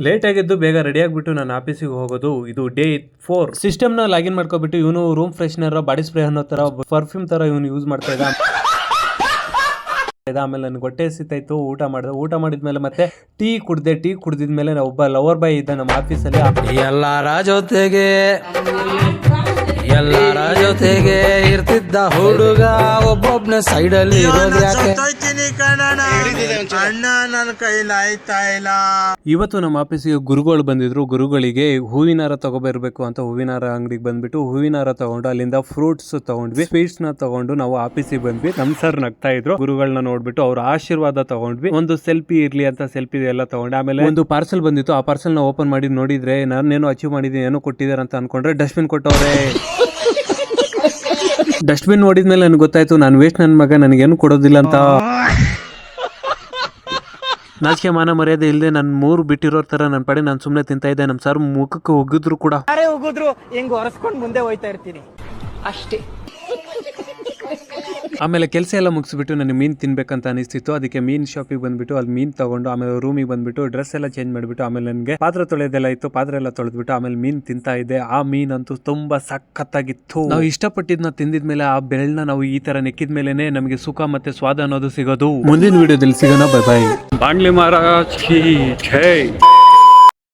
Late ಆಗಿದ್ದು ಬೇಗ ready ಆಗಿಬಿಟ್ಟು ನಾನು ಆಫೀಸಿಗೆ ಹೋಗೋದು. ಇದು ಡೇ 4. ಸಿಸ್ಟಮ್ನ ಲಾಗಿನ್ ಮಾಡ್ಕೊಬಿಟ್ಟು ಇವನು ರೂಮ್ ಫ್ರೆಶ್ನರ್ ಬಾಡಿ ಸ್ಪ್ರೇ ಅನ್ನೋ ತರ ಪರ್ಫ್ಯೂಮ್ ತರ ಇವನು ಯೂಸ್ ಮಾಡ್ತಾ ಇದ್ದ. ಆಮೇಲೆ ನನಗೆ ಹೊಟ್ಟೆ ಹಸಿತಾಯ್ತು, ಊಟ ಮಾಡಿದ್ಮೇಲೆ ಮತ್ತೆ ಟೀ ಕುಡ್ದಿದ್ಮೇಲೆ ಒಬ್ಬ ಲವರ್ ಬಾಯ್ ಇದ್ದ ನಮ್ಮ ಆಫೀಸಲ್ಲಿ. ಎಲ್ಲರ ಜೊತೆಗೆ ಇರ್ತಿದ್ದ ಹುಡುಗ ಒಬ್ಬೊಬ್ನ ಸೈಡ್ ಅಲ್ಲಿ ಇರೋದು ಯಾಕೆ? ಇವತ್ತು ನಮ್ಮ ಆಫೀಸಿಗೆ ಗುರುಗಳು ಬಂದಿದ್ರು. ಗುರುಗಳಿಗೆ ಹೂವಿನ ಹಾರ ತಗೋಬರ್ಬೇಕು ಅಂತ ಹೂವಿನ ಹಾರ ಅಂಗಡಿಗೆ ಬಂದ್ಬಿಟ್ಟು ಹೂವಿನ ಹಾರ ತಗೊಂಡು ಅಲ್ಲಿಂದ ಫ್ರೂಟ್ಸ್ ತಗೊಂಡ್ವಿ, ಸ್ವೀಟ್ಸ್ ನ ತಗೊಂಡು ನಾವು ಆಫೀಸಿಗೆ ಬಂದ್ವಿ. ನಮ್ ಸರ್ ನಗ್ತಾ ಇದ್ರು. ಗುರುಗಳನ್ನ ನೋಡ್ಬಿಟ್ಟು ಅವ್ರ ಆಶೀರ್ವಾದ ತಗೊಂಡ್ವಿ. ಒಂದು ಸೆಲ್ಫಿ ಇರ್ಲಿ ಅಂತ ಸೆಲ್ಫಿ ಎಲ್ಲ ತಗೊಂಡು ಆಮೇಲೆ ಒಂದು ಪಾರ್ಸೆಲ್ ಬಂದಿತ್ತು. ಆ ಪಾರ್ಸೆಲ್ ನ ಓಪನ್ ಮಾಡಿ ನೋಡಿದ್ರೆ ನಾನೇನೋ ಅಚೀವ್ ಮಾಡಿದೀನಿ, ಏನೋ ಕೊಟ್ಟಿದ್ದಾರೆ ಅಂತ ಅನ್ಕೊಂಡ್ರೆ ಡಸ್ಟ್ಬಿನ್ ಕೊಟ್ಟವ್ರೆ. ಡಸ್ಟ್ಬಿನ್ ನೋಡಿದ್ಮೇಲೆ ನನಗೆ ಗೊತ್ತಾಯ್ತು ನಾನು ವೇಸ್ಟ್ ನನ್ನ ಮಗ, ನನಗೇನು ಕೊಡೋದಿಲ್ಲ ಅಂತ. ನಾಚಿಕೆ ಮಾನ ಮರ್ಯಾದೆ ಇಲ್ಲದೆ ನಾನು 3 ಬಿಟ್ಟಿರೋ ತರ ನನ್ನ ಪಡೆ ನಾನು ಸುಮ್ಮನೆ ತಿಂತಾ ಇದ್ದೆ. ನಮ್ಮ ಸರ್ ಮುಖಕ್ಕೆ ಹೋಗಿದ್ರು ಕೂಡ ಹಿಂಗ್ ಒರೆಸ್ಕೊಂಡು ಮುಂದೆ ಹೋಯ್ತಾ ಇರ್ತೀನಿ ಅಷ್ಟೇ. ಆಮೇಲೆ ಕೆಲಸ ಎಲ್ಲ ಮುಗಿಸ್ಬಿಟ್ಟು ನನಗೆ ಮೀನು ತಿನ್ಬೇಕಂತ ಅನಿಸ್ತಿತ್ತು. ಅದಕ್ಕೆ ಮೀನ್ ಶಾಪಿಗೆ ಬಂದ್ಬಿಟ್ಟು ಅಲ್ಲಿ ಮೀನ್ ತಗೊಂಡು ಆಮೇಲೆ ರೂಮಿಗೆ ಬಂದ್ಬಿಟ್ಟು ಡ್ರೆಸ್ ಎಲ್ಲ ಚೇಂಜ್ ಮಾಡಿಬಿಟ್ಟು ಆಮೇಲೆ ನನಗೆ ಪಾತ್ರೆ ತೊಳೆದೆಲ್ಲ ಇತ್ತು, ಪಾತ್ರೆ ಎಲ್ಲ ತೊಳೆದ್ಬಿಟ್ಟು ಆಮೇಲೆ ಮೀನ್ ತಿಂತಾ ಇದ್ದೆ. ಆ ಮೀನಂತೂ ತುಂಬಾ ಸಖತ್ತಾಗಿತ್ತು. ನಾವು ಇಷ್ಟಪಟ್ಟಿದ್ನ ತಿಂದಿದ್ಮೇಲೆ ಆ ಬೆರಳನ್ನ ನಾವು ಈ ತರ ನೆಕ್ಕಿದ್ಮೇಲೆನೆ ನಮಗೆ ಸುಖ ಮತ್ತೆ ಸ್ವಾದ ಅನ್ನೋದು ಸಿಗೋದು. ಮುಂದಿನ ವಿಡಿಯೋದಲ್ಲಿ ಸಿಗೋಣ. Bye bye. ಬಾಂಗ್ಲಿ ಮಹಾರಾಜ್ ಕಿ ಜೈ.